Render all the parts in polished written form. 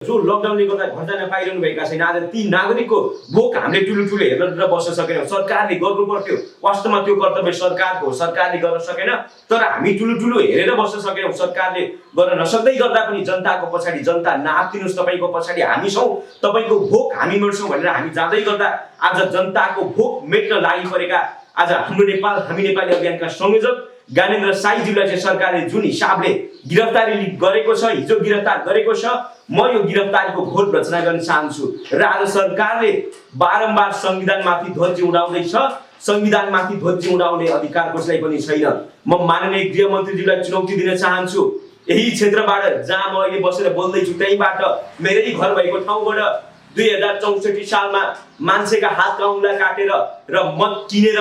जो लकडाउनले गर्दा घर जान पाइरहनु भएका छैन आज ती नागरिकको भोक हामीले ठुलो हेरेर बस्न सकेनौँ। सरकारले गर्नु पर्थ्यो, वास्तवमा त्यो कर्तव्य सरकारको, सरकारले गर्न सकेन। तर हामी ठुलो हेरेर बस्न सकेनौँ। सरकारले गर्न नसक्दै गर्दा पनि जनताको पछाडि, जनता नाप्दिनुस् तपाईको पछाडि हामी छौँ, तपाईको भोक हामी मेट्छौँ भनेर हामी जाँदै गर्दा आज जनताको भोक मेट्न लागि परेका आज हाम्रो नेपाल हामी नेपाली अभियानका संयोजक ज्ञानेन्द्र साईज्यूलाई चाहिँ सरकारले जुन हिसाबले गिरफ्तारी गरेको छ, हिजो गिरफ्तार गरेको छ, म यो गिरफ्तारीको घोर रचना गर्न चाहन्छु। र आज सरकारले बारम्बार संविधानमाथि ध्वज उडाउँदैछ, संविधानमाथि ध्वज उडाउने अधिकार कसैलाई पनि छैन। म माननीय गृहमन्त्रीज्यूलाई चुनौती दिन चाहन्छु। यही क्षेत्रबाट जहाँ म अहिले बसेर बोल्दैछु त्यहीबाट मेरै घर भएको ठाउँबाट 2064 सालमा मान्छेका हात औँला काटेर र मत किनेर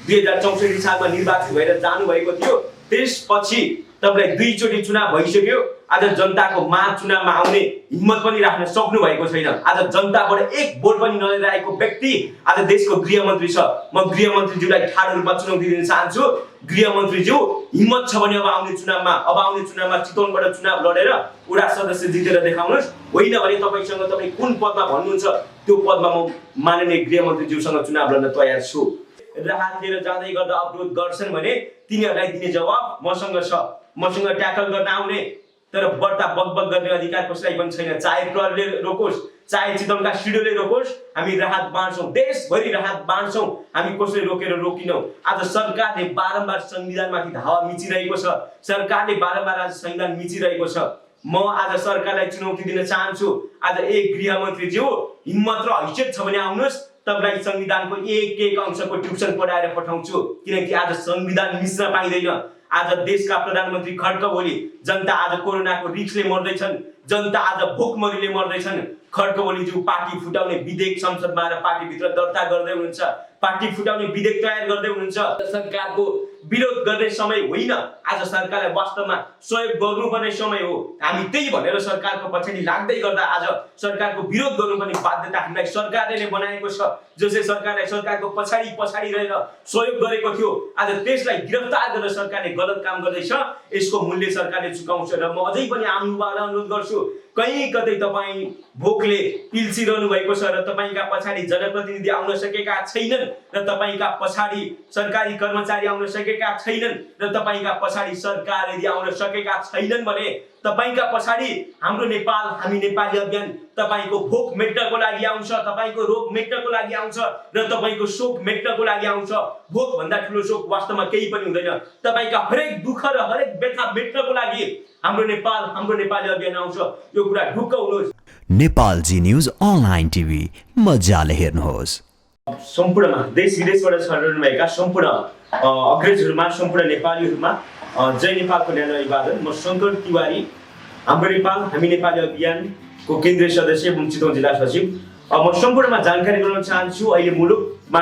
2064 सालमा निर्वाचित भएर जानुभएको थियो। त्यसपछि तपाईलाई दुईचोटि चुनाव भइसक्यो। आज जनताको माझ चुनावमा आउने हिम्मत पनि राख्न सक्नु भएको छैन। आज जनताबाट एक भोट पनि नलिएर आएको व्यक्ति आज देशको गृहमन्त्री छ। म गृहमन्त्रीज्यूलाई ठाडो रूपमा चुनौती दिन चाहन्छु। गृहमन्त्रीज्यू हिम्मत छ भने अब आउने चुनावमा चितवनबाट चुनाव लडेर वडा सदस्य जितेर देखाउनुहोस्। होइन भने तपाईसँग तपाई कुन पदमा भन्नुहुन्छ त्यो पदमा म माननीय गृहमन्त्रीज्यूसँग चुनाव लड्न तयार छु। राहत लिएर जाँदै गर्दा अवरोध गर्छन् भने तिनीहरूलाई दिने जवाब मसँग छ। मसँग ट्याकल गर्न आउने तर बढ्ता बकबक गर्ने अधिकार कसैलाई पनि छैन। चाहे प्रहरीले रोकोस्, चाहे चितवनका सिडिओले रोकोस्, हामी राहत बाँड्छौँ, देशभरि राहत बाँड्छौँ। हामी कसैले रोकेर रोकिनौँ। आज सरकारले बारम्बार संविधानमाथि धावा मिचिरहेको छ। सरकारले बारम्बार आज संविधान मिचिरहेको छ। म आज सरकारलाई चुनौती दिन चाहन्छु। आज एक गृहमन्त्रीज्यू हिम्मत र हैसियत छ भने आउनुहोस्, तपाईलाई संविधानको एक अंशको ट्युसन पढाएर पठाउँछु। किनकि आज संविधान मिच्न पाइँदैन। आज देशका प्रधानमन्त्री खड्का ओली, जनता आज कोरोनाको रिस्कले मर्दैछन्, जनता आज भोकमरीले मर्दैछन्। खड्का ओलीज्यू पार्टी फुटाउने विधेयक संसदमा आएर पार्टीभित्र दर्ता गर्दै हुनुहुन्छ, पार्टी फुटाउने विधेयक तयार गर्दै हुनुहुन्छ। सरकारको विरोध गर्ने समय होइन, आज सरकारलाई वास्तवमा सहयोग गर्नुपर्ने समय हो। हामी त्यही भनेर सरकारको पछाडि लाग्दै गर्दा आज सरकारको विरोध गर्नुपर्ने बाध्यता हामीलाई सरकारले बनाएको छ। जसले सरकारलाई सरकारको पछाडि रहेर सहयोग गरेको थियो, आज त्यसलाई गिरफ्तार गरेर सरकारले गलत काम गर्दैछ। यसको मूल्य सरकारले चुकाउँछ। र म अझै पनि आम युवालाई अनुरोध गर्छु, कहीँ कतै तपाईँ भोकले पिल्सिरहनु भएको छ र तपाईँका पछाडि जनप्रतिनिधि आउन सकेका छैनन् र तपाईँका पछाडि सरकारी कर्मचारी आउन सकेका छैनन् र तपाईँका पछाडि सरकार यदि आउन सकेका छैनन् भने तपाईका पछाडि हाम्रो नेपाल हामी नेपाली अभियान तपाईको भोक मेट्नको लागि आउँछ, तपाईको रोग मेट्नको लागि आउँछ र तपाईको शोक मेट्नको लागि आउँछ। भोक भन्दा ठुलो शोक वास्तवमा केही पनि हुँदैन। तपाईका हरेक दुःख र हरेक व्यथा मेट्नको लागि हाम्रो नेपाल हाम्रो नेपाली अभियान आउँछ। यो कुरा ढुक्क हुनुहोस्। नेपाल जी न्यूज अनलाइन टिभी मजाले हेर्नुहोस्। सम्पूर्णमा देश विदेशबाट छरिरहनुभएका सम्पूर्ण अग्रजहरूमा, सम्पूर्ण नेपालीहरूमा जय नेपालको न्यानो अभिवादन। म शङ्कर तिवारी, हाम्रो नेपाल हामी नेपाली अभियानको केन्द्रीय सदस्य एवं चितवन जिल्ला सचिव। म सम्पूर्णमा जानकारी गराउन चाहन्छु। अहिले मुलुकमा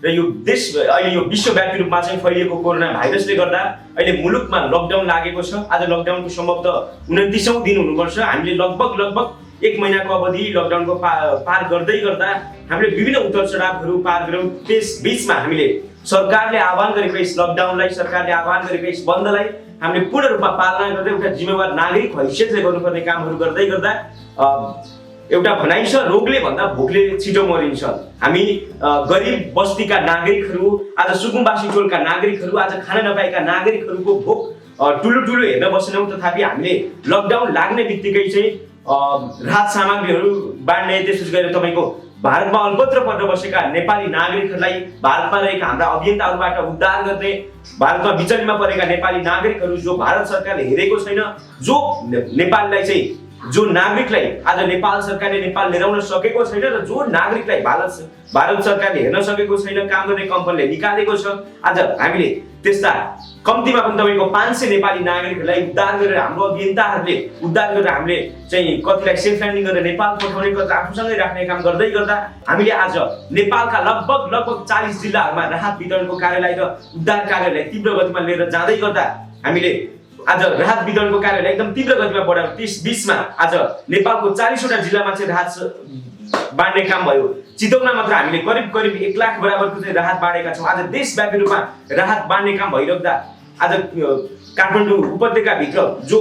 र यो देश अहिले यो विश्वव्यापी रूपमा चाहिँ फैलिएको कोरोना भाइरसले गर्दा अहिले मुलुकमा लकडाउन लागेको छ। आज लकडाउनको सम्भवतः 29औं दिन हुनुपर्छ। हामीले लगभग 1 महिनाको अवधि लकडाउनको पार गर्दै गर्दा हामीले विभिन्न उतार चढावहरू पार गऱ्यौँ। त्यस बीचमा हामीले सरकारले आह्वान गरेको यस लकडाउनलाई, सरकारले आह्वान गरेको यस बन्दलाई हामीले पूर्ण रूपमा पालना गर्दै एउटा जिम्मेवार नागरिक हैसियतले गर्नुपर्ने कामहरू गर्दै गर्दा एउटा भनाइ छ, रोगले भन्दा भोकले छिटो मरिन्छ। हामी गरिब बस्तीका नागरिकहरू, आज सुकुम्बासी टोलका नागरिकहरू, आज खान नपाएका नागरिकहरूको भोक ठुलो हेर्न बसेनौँ। तथापि हामीले लकडाउन लाग्ने बित्तिकै चाहिँ राहत सामग्रीहरू बाँड्ने, त्यसपछि गएर तपाईँको भारतमा अल्पत्र परेर बसेका नेपाली नागरिकहरूलाई भारतमा रहेका हाम्रा अभियन्ताहरूबाट उद्धार गर्ने, भारतमा बिचलीमा परेका नेपाली नागरिकहरू जो भारत सरकारले हेरेको छैन, जो नेपाललाई चाहिँ जो नागरिकलाई आज नेपाल सरकारले नेपाल लिएर सकेको छैन र जो नागरिकलाई भारत सरकारले हेर्न सकेको छैन, काम गर्ने कम्पनीले निकालेको छ। आज हामीले त्यस्ता कम्तीमा पनि तपाईको 500 नेपाली नागरिकहरूलाई उद्धार गरेर हाम्रो अभियन्ताहरूले उद्धार गरेर हामीले चाहिँ कतिलाई सेफ ल्यान्डिङ गरेर नेपाल पठाउने, कति आफूसँगै राख्ने काम गर्दै गर्दा हामीले आज नेपालका लगभग 40 जिल्लाहरूमा राहत वितरणको कार्यालय र उद्धार कार्यलाई तीव्र गतिमा लिएर जाँदै गर्दा हामीले आज राहत वितरणको कार्यलाई एकदम तीव्र गतिमा बढायौँ। त्यस बीचमा आज नेपालको 40वटा जिल्लामा चाहिँ राहत बाँड्ने काम भयो। चितवनमा मात्र हामीले करिब 1 लाख बराबरको चाहिँ राहत बाँडेका छौँ। आज देशव्यापी रूपमा राहत बाँड्ने काम भइरहँदा आज काठमाडौँ उपत्यकाभित्र जो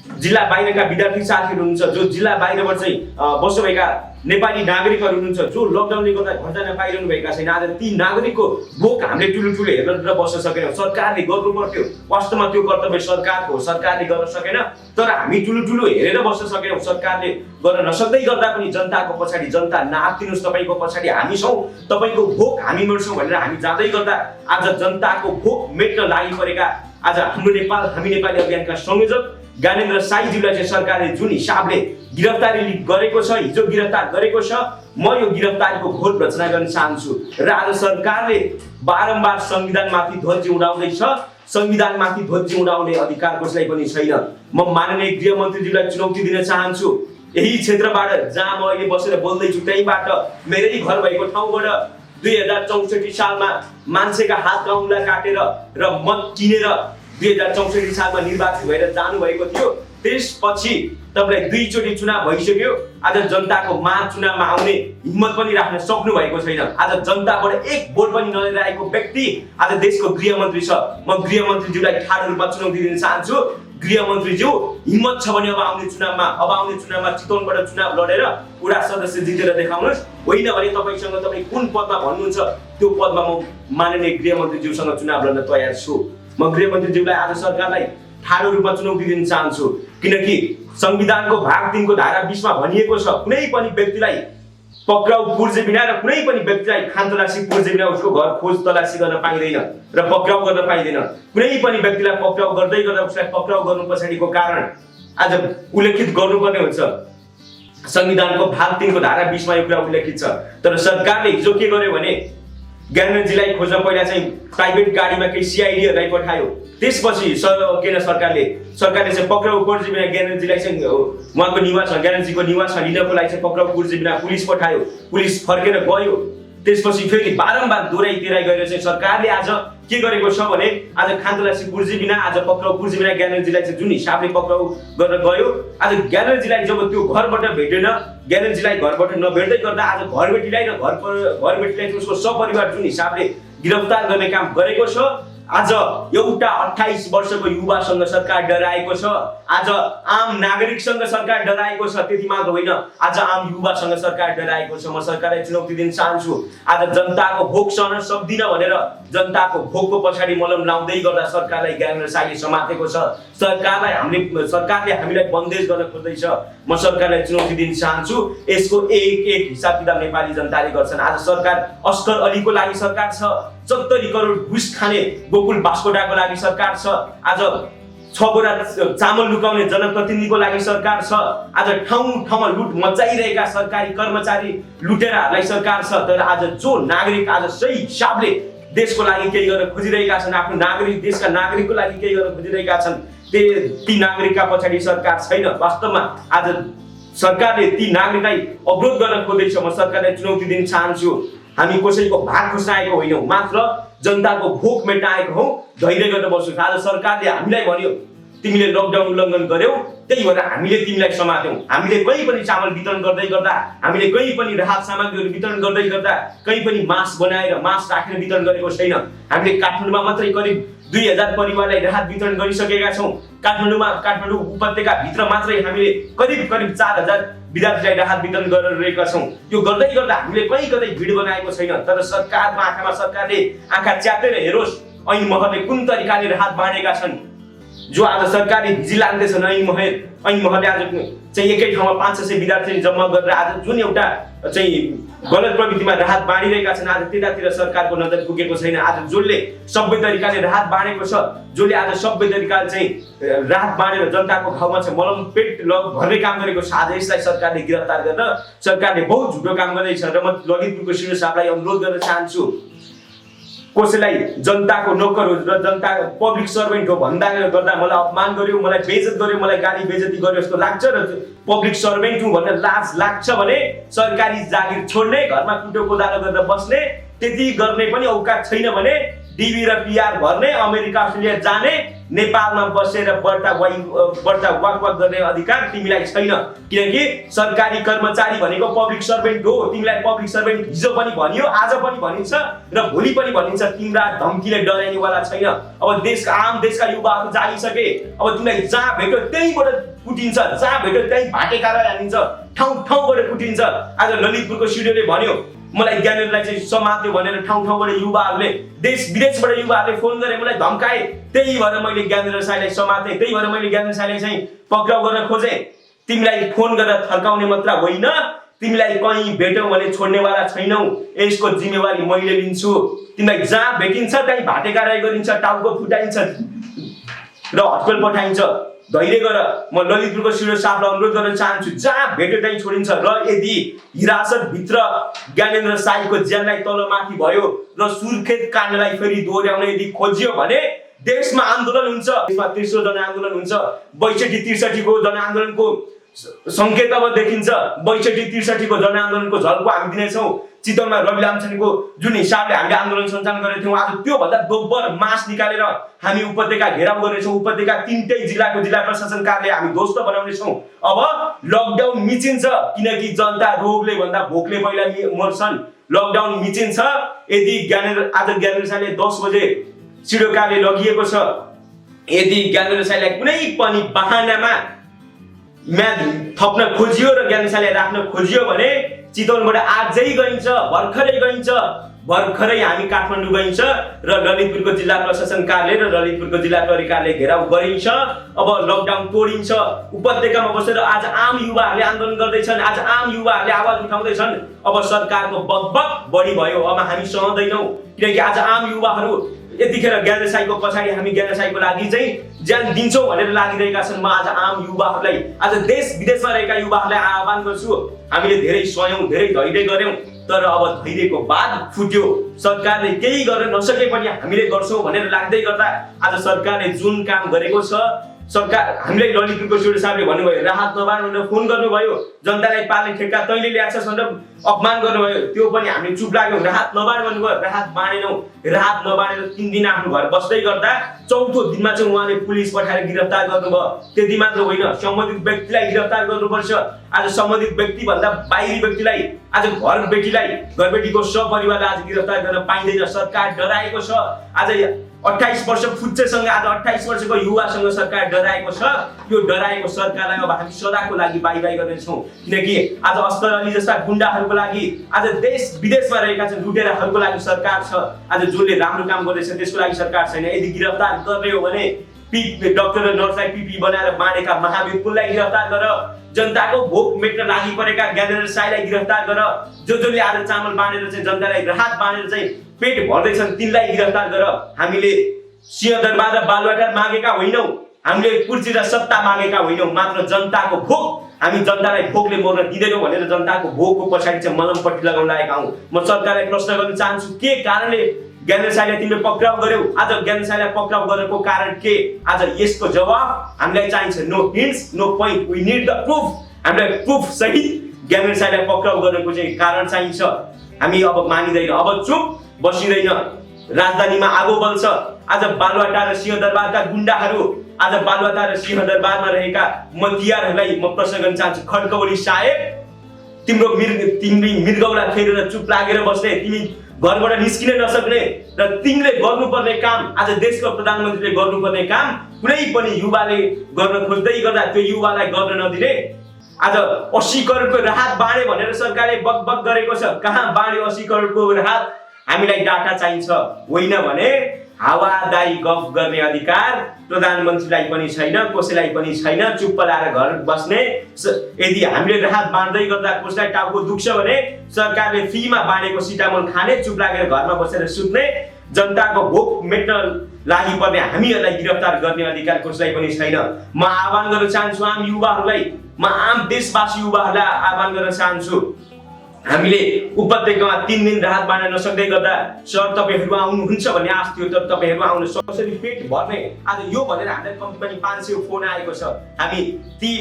जिल्ला बाहिरका विद्यार्थी साथीहरू हुनुहुन्छ, जो जिल्ला बाहिरबाट चाहिँ बस्नुभएका नेपाली नागरिकहरू हुनुहुन्छ, जो लकडाउनले गर्दा घर जान पाइरहनु भएका छैन। आज ती नागरिकको भोक हामीले ठुलो हेरेर बस्न सकेनौँ। सरकारले गर्नु पर्थ्यो, वास्तवमा त्यो कर्तव्य सरकारको हो, सरकारले गर्न सकेन। तर हामी ठुलो हेरेर बस्न सकेनौँ। सरकारले गर्न नसक्दै गर्दा पनि जनताको पछाडि, जनता नाप्दिनुहोस् तपाईँको पछाडि हामी छौँ, तपाईँको भोक हामी मेट्छौँ भनेर हामी जाँदै गर्दा आज जनताको भोक मेट्न लागि परेका आज हाम्रो हामी नेपाली अभियानका संयोजक ज्ञानेन्द्र साईज्यूलाई चाहिँ सरकारले जुन हिसाबले गिरफ्तारी गरेको छ, हिजो गिरफ्तार गरेको छ, म यो गिरफ्तारीको घोर रचना गर्न चाहन्छु। र आज सरकारले बारम्बार संविधानमाथि ध्वज उडाउँदैछ। संविधानमाथि ध्वज उडाउने अधिकार कसैलाई पनि छैन। म माननीय गृहमन्त्रीज्यूलाई चुनौती दिन चाहन्छु। यही क्षेत्रबाट जहाँ म अहिले बसेर बोल्दैछु त्यहीबाट मेरै घर भएको ठाउँबाट 2064 सालमा मान्छेका हात औँला काटेर र मत किनेर 2064 सालमा निर्वाचित भएर जानुभएको थियो। त्यसपछि तपाईलाई 2 चोटि चुनाव भइसक्यो। आज जनताको माझ चुनावमा आउने हिम्मत पनि राख्न सक्नु भएको छैन। आज जनताबाट 1 भोट पनि नलिएर आएको व्यक्ति आज देशको गृहमन्त्री छ। म गृहमन्त्रीज्यूलाई ठाडो रूपमा चुनौती दिन चाहन्छु। गृहमन्त्रीज्यू हिम्मत छ भने अब आउने चुनावमा चितवनबाट चुनाव लडेर वडा सदस्य जितेर देखाउनुहोस्। होइन भने तपाईसँग तपाई कुन पदमा भन्नुहुन्छ त्यो पदमा म माननीय गृहमन्त्रीज्यूसँग चुनाव लड्न तयार छु। म गृहमन्त्रीज्यूलाई आज सरकारलाई ठाडो रूपमा चुनौती दिन चाहन्छु। किनकि संविधानको भाग 3 को धारा 20 मा भनिएको छ, कुनै पनि व्यक्तिलाई पक्राउ पुर्जे बिना र कुनै पनि व्यक्तिलाई खान तलासी पुर्जे बिना उसको घर खोज तलासी गर्न पाइँदैन र पक्राउ गर्न पाइँदैन। कुनै पनि व्यक्तिलाई पक्राउ गर्दै गर्दा उसलाई पक्राउ गर्नु पछाडिको कारण आज उल्लेखित गर्नुपर्ने हुन्छ। संविधानको भाग 3 को धारा 20 मा यो कुरा उल्लेखित छ। तर सरकारले हिजो के गर्यो भने ज्ञानेन्द्रजीलाई खोज्न पहिला चाहिँ प्राइभेट गाडीमा केही सीआईडीहरूलाई पठायो। त्यसपछि सरकारले चाहिँ पक्राउ पुर्जे बिना ज्ञानेन्द्रजीलाई चाहिँ उहाँको निवासमा, ज्ञानेन्द्रजीको निवासमा लिनको लागि चाहिँ पक्राउ पुर्जे बिना पुलिस पठायो। पुलिस फर्केर गयो। त्यसपछि फेरि बारम्बार दोहोऱ्याइ तेह्राइ गरेर चाहिँ सरकारले आज के गरेको छ भने आज खानतलासी पुर्जे बिना, आज पक्राउ पुर्जे बिना ज्ञानेन्द्रजीलाई चाहिँ जुन हिसाबले पक्राउ गरेर गयो। आज ज्ञानेन्द्रजीलाई जब त्यो घरबाट भेटेन, ज्ञानेन्द्रजीलाई घरबाट नभेट्दै गर्दा आज घरबेटीलाई उसको सपरिवार जुन हिसाबले गिरफ्तार गर्ने काम गरेको छ। आज एउटा 28 वर्षको युवासँग सरकार डराएको छ। आज आम नागरिकसँग सरकार डराएको छ। त्यति मात्र होइन, आज आम युवासँग सरकार डराएको छ। म सरकारलाई चुनौती दिन चाहन्छु। आज जनताको भोक सहन सक्दिन भनेर जनताको भोकको पछाडि मलम लाउँदै गर्दा सरकारलाई ज्ञानेन्द्र साईले समातेको छ। सरकारले हामीलाई बन्देज गर्न खोज्दैछ। म सरकारलाई चुनौती दिन चाहन्छु। यसको एक हिसाब किताब नेपाली जनताले गर्छन्। आज सरकार अस्कर अलीको लागि सरकार छ। 70 करोड घुस खाने गोकुल बास्कोटाको लागि सरकार छ। आज 6 बोरा चामल लुकाउने जनप्रतिनिधिको लागि सरकार छ। आज ठाउँमा लुट मचाइरहेका सरकारी कर्मचारी लुटेराहरूलाई सरकार छ। तर आज जो नागरिक आज सही हिसाबले देशको लागि केही गर्न खोजिरहेका छन्, आफ्नो नागरिक देशका नागरिकको लागि केही गर्न खोजिरहेका छन्, ती नागरिकका पछाडि सरकार छैन। वास्तवमा आज सरकारले ती नागरिकलाई अवरोध गर्न खोज्दैछ। म सरकारलाई चुनौती दिन चाहन्छु। हामी कसैको भाग खोज्न आएको होइनौँ, मात्र जनताको भोक मेट्न आएको हौँ। धैर्य गर्न बस्नुहोस्। आज सरकारले हामीलाई भन्यो तिमीले लकडाउन उल्लङ्घन गर्यौ, त्यही भएर हामीले तिमीलाई समात्यौँ। हामीले कहीँ पनि चामल वितरण गर्दै गर्दा, हामीले कहीँ पनि राहत सामग्रीहरू वितरण गर्दै गर्दा, कहीँ पनि मास्क बनाएर मास्क राखेर वितरण गरेको छैन। हामीले काठमाडौँमा मात्रै करिब 2000 परिवारलाई राहत वितरण गरिसकेका छौँ। काठमाडौँ उपत्यकाभित्र मात्रै हामीले करिब 4000 विद्यार्थीलाई राहत वितरण गरिरहेका छौँ। यो गर्दै गर्दा हामीले कतै भिड बनाएको छैन। तर सरकारमा आँखामा सरकारले आँखा च्यापेर हेरोस् ऐन महलले कुन तरिकाले राहत बाँडेका छन्। जो आज सरकारले भिजिलान्ते छन्, ऐन महलले आज चाहिँ एकै ठाउँमा 500 विद्यार्थी जम्मा गरेर आज जुन एउटा चाहिँ गलत प्रवृत्तिमा राहत बाँडिरहेका छन्, आज त्यतातिर सरकारको नजर पुगेको छैन। आज जसले सबै तरिकाले राहत बाँडेको छ, जसले आज सबै तरिकाले चाहिँ राहत बाँडेर जनताको घाउमा चाहिँ मलम पेट भर्ने काम गरेको छ, आज यसलाई सरकारले गिरफ्तार गरेर सरकारले बहुत झुटो काम गर्दैछ। र म ललितपुरको सिडो साहबलाई अनुरोध गर्न चाहन्छु, कसैलाई जनताको नोकर हो र जनता पब्लिक सर्भेन्ट हो भन्दा गर्दा मलाई अपमान गर्यो, मलाई बेइज्जत गर्यो, मलाई गाली बेइज्जती गर्यो जस्तो लाग्छ र पब्लिक सर्भेन्ट हुँ भनेर लाज लाग्छ भने सरकारी जागिर छोड्ने, घरमा कुटो कोदालो गरेर बस्ने, त्यति गर्ने पनि औकात छैन भने डिबी र पिआर भर्ने, अमेरिका अस्ट्रेलिया जाने, नेपालमा बसेर बढ्ता वाक गर्ने अधिकार तिमीलाई छैन, किनकि सरकारी कर्मचारी भनेको पब्लिक सर्भेन्ट हो। तिमीलाई पब्लिक सर्भेन्ट हिजो पनि भनियो, आज पनि भनिन्छ र भोलि पनि भनिन्छ। तिमीलाई धम्कीले डराइनेवाला छैन। अब देशका युवाहरू जागिसके। अब तिमीलाई जहाँ भेट्यो त्यहीँबाट कुटिन्छ, जहाँ भेट्यो त्यहीँ भाटेकारा हानिन्छ, ठाउँबाट कुटिन्छ। आज ललितपुरको सिडिओले भन्यो मलाई ज्ञानेन्द्रलाई चाहिँ समात्यो भनेर ठाउँबाट युवाहरूले, देश विदेशबाट युवाहरूले फोन गरे, मलाई धम्काए। त्यही भएर मैले ज्ञानेन्द्र साईलाई समातेँ, त्यही भएर मैले ज्ञानेन्द्र साईलाई चाहिँ पक्राउ गर्न खोजेँ। तिमीलाई फोन गरेर थर्काउने मात्र होइन, तिमीलाई कहीँ भेट्यौ भने छोड्नेवाला छैनौ। यसको जिम्मेवारी मैले लिन्छु। तिमीलाई जहाँ भेटिन्छ त्यहीँ भाटेकाराई गरिन्छ, टाउको फुटाइन्छ र हस्पिटल पठाइन्छ। धैर्य गर। म ललितपुरको सिडिओ साहबलाई अनुरोध गर्न चाहन्छु, जहाँ भेट्यो त्यहीँ छोडिन्छ। र यदि हिरासतभित्र ज्ञानेन्द्र साईको ज्यानलाई तलमाथि भयो र सुर्खेत काण्डलाई फेरि दोहोर्याउन यदि खोजियो भने देशमा आन्दोलन हुन्छ। देशमा तेस्रो जनआन्दोलन हुन्छ। 62-63 को जनआन्दोलनको संकेत अब देखिन्छ। 62-63 को जनआन्दोलनको झल्को हामी दिनेछौँ। चितवनमा रवि लामछानेको जुन हिसाबले हामीले आन्दोलन सञ्चालन गरेका थियौँ, आज त्योभन्दा दोब्बर मास निकालेर हामी उपत्यका घेराउ गर्नेछौँ। उपत्यका 3टै जिल्लाको जिल्ला प्रशासन कार्यालय हामी ध्वस्त बनाउनेछौँ। अब लकडाउन मिचिन्छ, किनकि जनता रोगले भन्दा भोकले पहिला मर्छन्। लकडाउन मिचिन्छ। यदि आज ज्ञानेन्द्र साईले 10 बजे सिडिओ कार्यालय लगिएको छ, यदि ज्ञानेन्द्र साईलाई कुनै पनि बहानामा म्याद थप्न खोजियो र ज्ञानेन्द्र साईलाई राख्न खोजियो भने चितवनबाट आजै गइन्छ, भर्खरै गइन्छ। भर्खरै हामी काठमाडौँ गइन्छ र ललितपुरको जिल्ला प्रशासन कार्यालय र ललितपुरको जिल्ला प्रहरी कार्यालय घेराउ गरिन्छ। अब लकडाउन तोडिन्छ। उपत्यकामा बसेर आज आम युवाहरूले आन्दोलन गर्दैछन्, आज आम युवाहरूले आवाज उठाउँदैछन्। अब सरकारको बकबक बढी भयो। अब हामी सहँदैनौँ, किनकि आज आम युवाहरू यतिखेर ज्ञानेन्द्र साईको पछाडि हामी ज्ञानेन्द्र साईको लागि चाहिँ ज्यान दिन्छौँ भनेर लागिरहेका छन्। म आज आम युवाहरूलाई, आज देश विदेशमा रहेका युवाहरूलाई आह्वान गर्छु, हामीले धेरै सहयौँ, धेरै धैर्य गर्यौँ, तर अब धैर्यको बाँध फुट्यो। सरकारले केही गर्न नसके पनि हामीले गर्छौँ भनेर लाग्दै गर्दा आज सरकारले जुन काम गरेको छ, सरकार हामीलाई ललितपुरको सिडिओ साहबले भन्नुभयो राहत नबाँड भनेर फोन गर्नुभयो। जनतालाई पाल्ने ठेक्का तैँले ल्याएको भनेर अपमान गर्नुभयो, त्यो पनि हामीले चुप लाग्यौँ। राहत नबाँड भन्नुभयो, राहत बाँडेनौँ। राहत नबाँडेर 3 दिन आफ्नो घर बस्दै गर्दा 4थो दिनमा चाहिँ उहाँले पुलिस पठाएर गिरफ्तार गर्नुभयो। त्यति मात्र होइन, सम्बन्धित व्यक्तिलाई गिरफ्तार गर्नुपर्छ। आज सम्बन्धित व्यक्ति भन्दा बाहिरी व्यक्तिलाई, आज घरबेटीको सपरिवारलाई आज गिरफ्तार गर्न पाइँदैन। सरकार डराएको छ। आज 28 वर्ष फुच्चेसँग, आज 28 वर्षको युवासँग सरकार डराएको छ। यो डराएको सरकारलाई अब हामी सदाको लागि बाई गर्नेछौँ, किनकि आज अस्कर अली जस्ता गुण्डाहरूको लागि, आज देश विदेशमा रहेका छन् लुटेराहरूको लागि सरकार छ। आज जसले राम्रो काम गर्दैछ त्यसको लागि सरकार छैन। यदि गिरफ्तार गर्ने हो भने डाक्टर र नर्सलाई पिपी बनाएर बाँडेका महावीर पुललाई गिरफ्तार गर। जनताको भोक मेट्न लागि परेका ज्ञानेन्द्र साईलाई गिरफ्तार गर। जसले आज चामल बाँडेर चाहिँ जनतालाई राहत बाँडेर चाहिँ पेट भर्दैछन् तिनलाई गिरफ्तार गर। हामीले सिंहदरबार र बालुवाटार मागेका होइनौँ, हामीले कुर्सी र सत्ता मागेका होइनौँ, मात्र जनताको भोक, हामी जनतालाई भोकले मर्न दिँदैनौँ भनेर जनताको भोकको पछाडि चाहिँ मलमपट्टि लगाउन लागेका हौँ। म सरकारलाई प्रश्न गर्न चाहन्छु, के कारणले ज्ञानेन्द्र साईलाई तिमीले पक्राउ गर्यौ? आज ज्ञानेन्द्र साईलाई पक्राउ गरेको कारण के? आज यसको जवाब हामीलाई चाहिन्छ। No hints, no point, we need the proof. हामीलाई प्रुफ सहित ज्ञानेन्द्र साईलाई पक्राउ गर्नको चाहिँ कारण चाहिन्छ। हामी अब मानिँदैन, अब चुप बसिँदैन। राजधानीमा आगो बल्छ। आज बालुवाटार र सिंहदरबारका गुण्डाहरू, आज बालुवाटार र सिंहदरबारमा रहेका मतियारहरूलाई म प्रश्न गर्न चाहन्छु, खड्कवली साहेब, तिम्रो मृगौला फेरेर चुप लागेर बस्ने, तिमी घरबाट निस्किन नसक्ने र तिमीले गर्नुपर्ने काम, आज देशको प्रधानमन्त्रीले गर्नुपर्ने काम कुनै पनि युवाले गर्न खोज्दै गर्दा त्यो युवालाई गर्न नदिने। आज 80 करोडको राहत बाँडे भनेर सरकारले बकबक गरेको छ। कहाँ बाँड्यो 80 करोडको राहत? हामीलाई डाटा चाहिन्छ, होइन भने हावादारी गफ गर्ने अधिकार प्रधानमन्त्रीलाई पनि छैन, कसैलाई पनि छैन। चुप्प लाएर घर बस्ने। यदि हामीले राहत बाँड्दै गर्दा कसैलाई टाउको दुख्छ भने सरकारले फ्रीमा बाँडेको सिटामोल खाने, चुप लागेर घरमा बसेर सुत्ने। जनताको भोक मेट्न लागि पर्ने हामीहरूलाई गिरफ्तार गर्ने अधिकार कसैलाई पनि छैन। म आह्वान गर्न चाहन्छु आम युवाहरूलाई, म आम देशवासी युवाहरूलाई आह्वान गर्न चाहन्छु, हामीले उपत्यकामा 3 दिन राहत बाँड्न नसक्दै गर्दा सर तपाईँहरू आउनुहुन्छ भन्ने आश थियो, तर तपाईँहरू आउन कसरी पेट भर्ने? आज यो भनेर हामीलाई कम्ती पनि 500 फोन आएको छ। हामी ती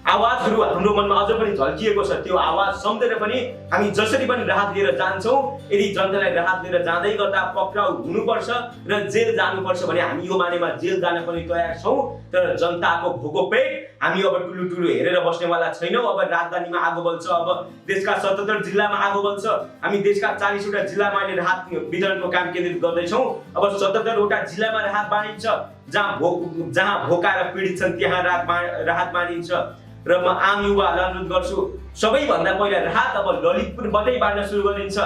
आवाजहरू हाम्रो मनमा अझ पनि झल्किएको छ। त्यो आवाज सम्झेर पनि हामी जसरी पनि राहत लिएर जान्छौँ। यदि जनतालाई राहत लिएर जाँदै गर्दा पक्राउ हुनुपर्छ र जेल जानुपर्छ भने हामी यो मानेमा जेल जान पनि तयार छौँ। तर जनताको भोको पेट हामी अब ठुलो हेरेर बस्नेवाला छैनौँ। अब राजधानीमा आगो बल्छ, अब देशका 77 जिल्लामा आगो बल्छ। हामी देशका 40 वटा जिल्लामा अहिले राहत वितरणको काम केन्द्रित गर्दैछौँ। अब 77 वटा जिल्लामा राहत बाँडिन्छ। जहाँ भोका र पीडित छन् त्यहाँ राहत बाँडिन्छ। र म आम युवाहरूलाई अनुरोध गर्छु, सबैभन्दा पहिला राहत अब ललितपुरबाटै बाँड्न सुरु गरिन्छ।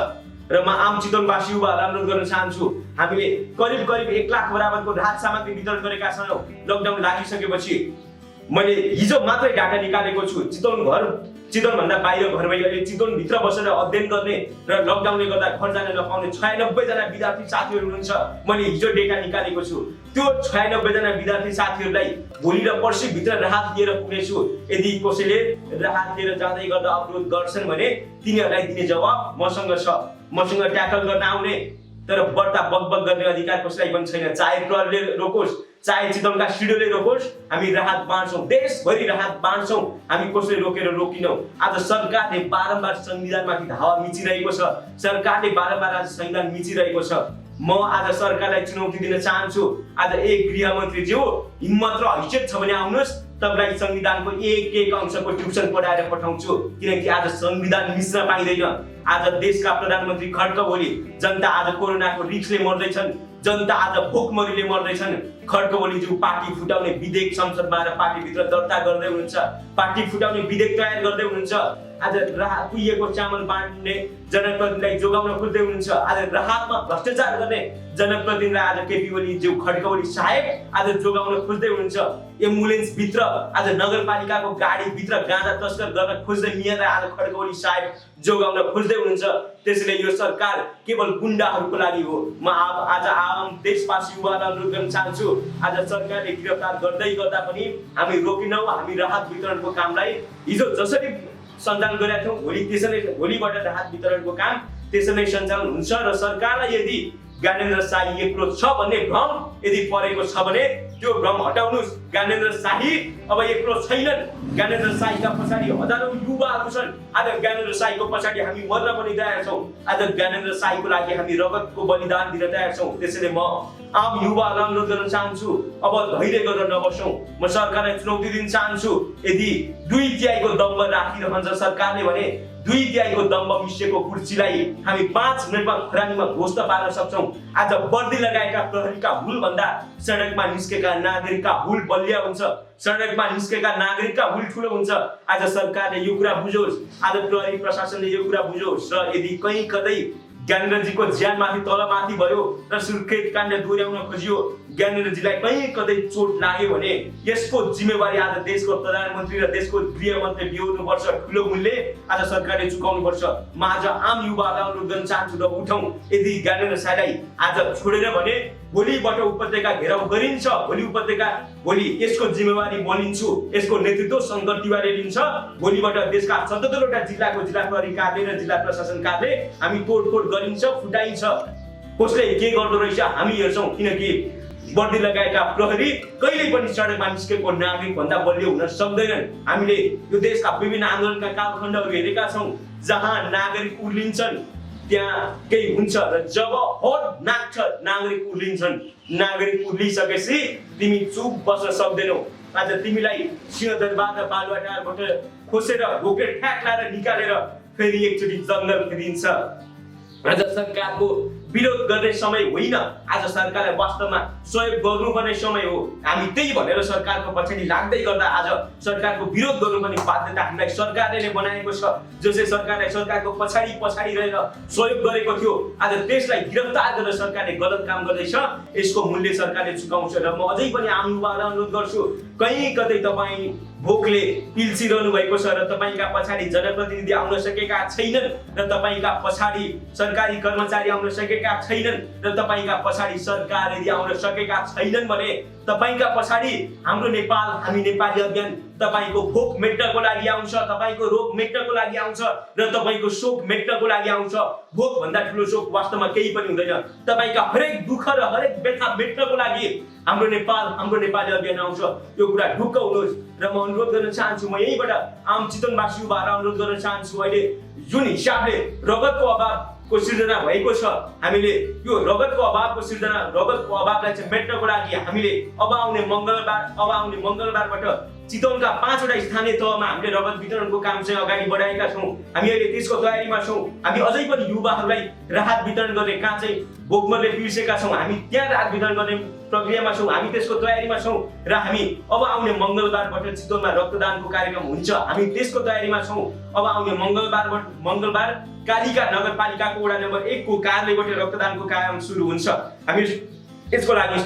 र म आम चितवनवासी युवाहरूलाई अनुरोध गर्न चाहन्छु, हामीले करिब 1 लाख बराबरको राहत सामग्री वितरण गरेका छौँ। लकडाउन लागिसकेपछि मैले हिजो मात्रै डाटा निकालेको छु। चितवनभन्दा बाहिर घर भई अहिले चितवनभित्र बसेर अध्ययन गर्ने र लकडाउनले गर्दा घर जान नपाउने 96 जना विद्यार्थी साथीहरू हुनुहुन्छ। मैले हिजो डेटा निकालेको छु। त्यो 96 जना विद्यार्थी साथीहरूलाई भोलि र पर्सि भित्र राहत लिएर पुग्नेछु। यदि कसैले राहत लिएर जाँदै गर्दा अवरोध गर्छन् भने तिनीहरूलाई दिने जवाब मसँग छ। मसँग ट्याकल गर्न आउने तर बढ्ता बकबक गर्ने अधिकार कसैलाई पनि छैन। चाहे प्रहरीले रोकोस्, चाहे चितवनका सिडिओले रोकोस्, हामी राहत बाँड्छौँ। देशभरि राहत बाँड्छौँ। हामी कसैले रोकेर रोकिनौँ। आज सरकारले बारम्बार संविधानमाथि धावा मिचिरहेको छ। सरकारले बारम्बार आज संविधान मिचिरहेको छ। म आज सरकारलाई चुनौती दिन चाहन्छु। आज गृहमन्त्रीज्यू हिम्मत र हैसियत छ भने आउनुहोस्, तपाईलाई संविधानको एक अंशको ट्युसन पढाएर पठाउँछु। किनकि आज संविधान मिच्न पाइँदैन। आज देशका प्रधानमन्त्री खड्कओली जनता आज कोरोनाको रिस्कले मर्दैछन्। जनता आज भोकमरीले मर्दैछन्। खड्कओलीज्यू पार्टी फुटाउने विधेयक संसदमा र पार्टीभित्र दर्ता गर्दै हुनुहुन्छ। पार्टी फुटाउने विधेयक तयार गर्दै हुनुहुन्छ। आज राहत पुगेको चामल बाँड्ने जनप्रतिनिधिलाई जोगाउन खोज्दै हुनुहुन्छ। आज राहतमा भ्रष्टाचार गर्ने जनप्रतिनिधिलाई आज केपी ओलीज्यू खड्कओली साहेब आज जोगाउन खोज्दै हुनुहुन्छ। एम्बुलेन्स भित्र आज नगरपालिकाको गाडीभित्र गाँजा तस्कर गर्न खोज्दै मियालाई आज खड्कओली साहेब जोगाउन खोज्दै हुनुहुन्छ। त्यसैले यो सरकार केवल गुण्डाहरूको लागि हो। म आज आम देशवासी युवालाई अनुरोध गर्न चाहन्छु, आज सरकारले गिरफ्तार गर्दै गर्दा पनि हामी रोकिनौँ। हामी राहत वितरणको कामलाई हिजो जसरी सञ्चालन गरेका थियौँ, भोलिबाट राहत वितरणको काम त्यसरी नै सञ्चालन हुन्छ। र सरकारलाई यदि ज्ञानेन्द्र शाही एक्लो छ भन्ने भ्रम यदि परेको छ भने त्यो भ्रम हटाउनुहोस्। ज्ञानेन्द्र शाही अब एक्लो छैनन्। ज्ञानेन्द्र शाहीका पछाडि हजारौं युवाहरू छन्। आज ज्ञानेन्द्र शाहीको पछाडि हामी मर्न पनि तयार छौँ। आज ज्ञानेन्द्र शाहीको लागि हामी रगतको बलिदान दिन तयार छौँ। त्यसैले म आम युवाहरूलाई अनुरोध गर्न चाहन्छु, अब धैर्य गरेर नबसौँ। म सरकारलाई चुनौती दिन चाहन्छु, यदि 2/3 को दम्ब राखिरहन्छ सरकारले भने 2/3 को दम्ब मिसिएको कुर्सीलाई हामी 5 मिनेटमा खरानीमा ध्वस्त पार्न सक्छौँ। आज वर्दी लगाएका प्रहरीका हुल भन्दा सडकमा निस्केका नागरिकका हुल बलिया हुन्छ। सडकमा निस्केका नागरिकका हुल ठुलो हुन्छ। आज सरकारले यो कुरा बुझोस्। आज प्रहरी प्रशासनले यो कुरा बुझोस्। र यदि कहीँ कतै ज्ञानेन्द्रजीको ज्यानमाथि तलमाथि भयो र सुर्खेत काण्ड दोहोर्याउन खोजियो, ज्ञानेन्द्रजीलाई कहीँ कतै चोट लाग्यो भने यसको जिम्मेवारी आज देशको प्रधानमन्त्री र देशको गृहमन्त्री बिहोर्नुपर्छ। ठुलो मूल्य आज सरकारले चुकाउनुपर्छ। म आज आम युवाहरूलाई अनुरोध गर्न चाहन्छु र उठौँ। यदि ज्ञानेन्द्र शाहीलाई आज छोडेर भने भोलिबाट उपत्यका घेराउ गरिन्छ। भोलि यसको जिम्मेवारी म लिन्छु। यसको नेतृत्व शङ्कर तिवारीले लिन्छ। भोलिबाट देशका 77 वटा जिल्लाको जिल्ला प्रहरी कार्यालय र जिल्ला प्रशासन कार्यालय हामी तोडफोड गरिन्छ, फुटाइन्छ। कसले के गर्दो रहेछ हामी हेर्छौँ। किनकि वर्दी लगाएका प्रहरी कहिल्यै पनि सडकमा निस्केको नागरिक भन्दा बलियो हुन सक्दैनन्। हामीले यो देशका विभिन्न आन्दोलनका कालखण्डहरू हेरेका छौँ जहाँ नागरिक उर्लिन्छन् त्यहाँ केही हुन्छ र जब हद नाग्छ नागरिक उर्लिन्छन्। नागरिक उर्लिसकेपछि तिमी चुप बस्न सक्दैनौ। आज तिमीलाई सिंहदरबार र बालुवाटारबाट खोसेर ढोके ठ्याक लाएर निकालेर फेरि एकचोटि जङ्गल फेरिन्छ। आज सरकारको विरोध गर्ने समय होइन। आज सरकारलाई वास्तवमा सहयोग गर्नुपर्ने समय हो। हामी त्यही भनेर सरकारको पछाडि लाग्दै गर्दा आज सरकारको विरोध गर्नुपर्ने बाध्यता हामीलाई सरकारले बनाएको छ। जसले सरकारलाई सरकारको पछाडि रहेर सहयोग गरेको थियो, आज देशलाई गिरफ्तार गरेर सरकारले गलत काम गर्दैछ। यसको मूल्य सरकारले चुकाउँछ। र म अझै पनि आम युवाहरूलाई अनुरोध गर्छु, कहीँ कतै तपाईँ भोकले पिल्सिरहनु भएको छ र तपाईँका पछाडि जनप्रतिनिधि आउन सकेका छैनन् र तपाईँका पछाडि सरकारी कर्मचारी आउन सकेका छैनन् र तपाईँका पछाडि सरकार यदि आउन सकेका छैनन् भने तपाईँका पछाडि हाम्रो नेपाल हामी नेपाली अभियान तपाईको भोक मेट्नको लागि आउँछ, तपाईको रोग मेट्नको लागि आउँछ र तपाईको शोक मेट्नको लागि आउँछ। भोक भन्दा ठुलो शोक वास्तवमा केही पनि हुँदैन। तपाईका हरेक दुःख र हरेक व्यथा मेट्नको लागि हाम्रो नेपाली अभियान आउँछ। यो कुरा ढुक्क हुनुहोस् र म अनुरोध गर्न चाहन्छु, म यहीबाट आम चितवनवासी युवाहरूलाई अनुरोध गर्न चाहन्छु, अहिले जुन हिसाबले रगतको अभावको सिर्जना भएको छ, हामीले यो रगतको अभावलाई चाहिँ मेट्नको लागि हामीले अब आउने मङ्गलबारबाट चितवनका 5 वटा स्थानीय तहमा हामीले रगत वितरणको काम चाहिँ अगाडि बढाएका छौँ। हामी अहिले त्यसको तयारीमा छौँ। हामी अझै पनि युवाहरूलाई राहत वितरण गर्ने कहाँ चाहिँ भोकमरले पिर्सेका छौँ, हामी त्यहाँ राहत वितरण गर्ने प्रक्रियामा छौँ। हामी त्यसको तयारीमा छौँ र हामी अब आउने मङ्गलबारबाट चितवनमा रक्तदानको कार्यक्रम हुन्छ। हामी त्यसको तयारीमा छौँ। अब आउने मङ्गलबार कालिका नगरपालिकाको वडा नम्बर 1 को कार्यालयबाट रक्तदानको कार्यक्रम सुरु हुन्छ। हामी यसको लागि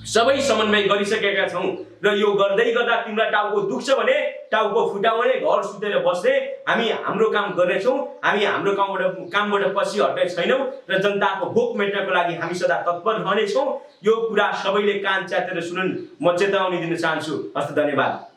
सबै समन्वय गरिसकेका छौँ र यो गर्दै गर्दा तिमीलाई टाउको दुख्छ भने टाउको फुटाउने, घर सुतेर बस्ने, हामी हाम्रो काम गर्नेछौँ। हामी हाम्रो कामबाट पछि हट्ने छैनौँ र जनताको भोक मेट्नको लागि हामी सदा तत्पर रहनेछौँ। यो कुरा सबैले कान च्यातेर सुनुन्, म चेतावनी दिन चाहन्छु। हस्त, धन्यवाद।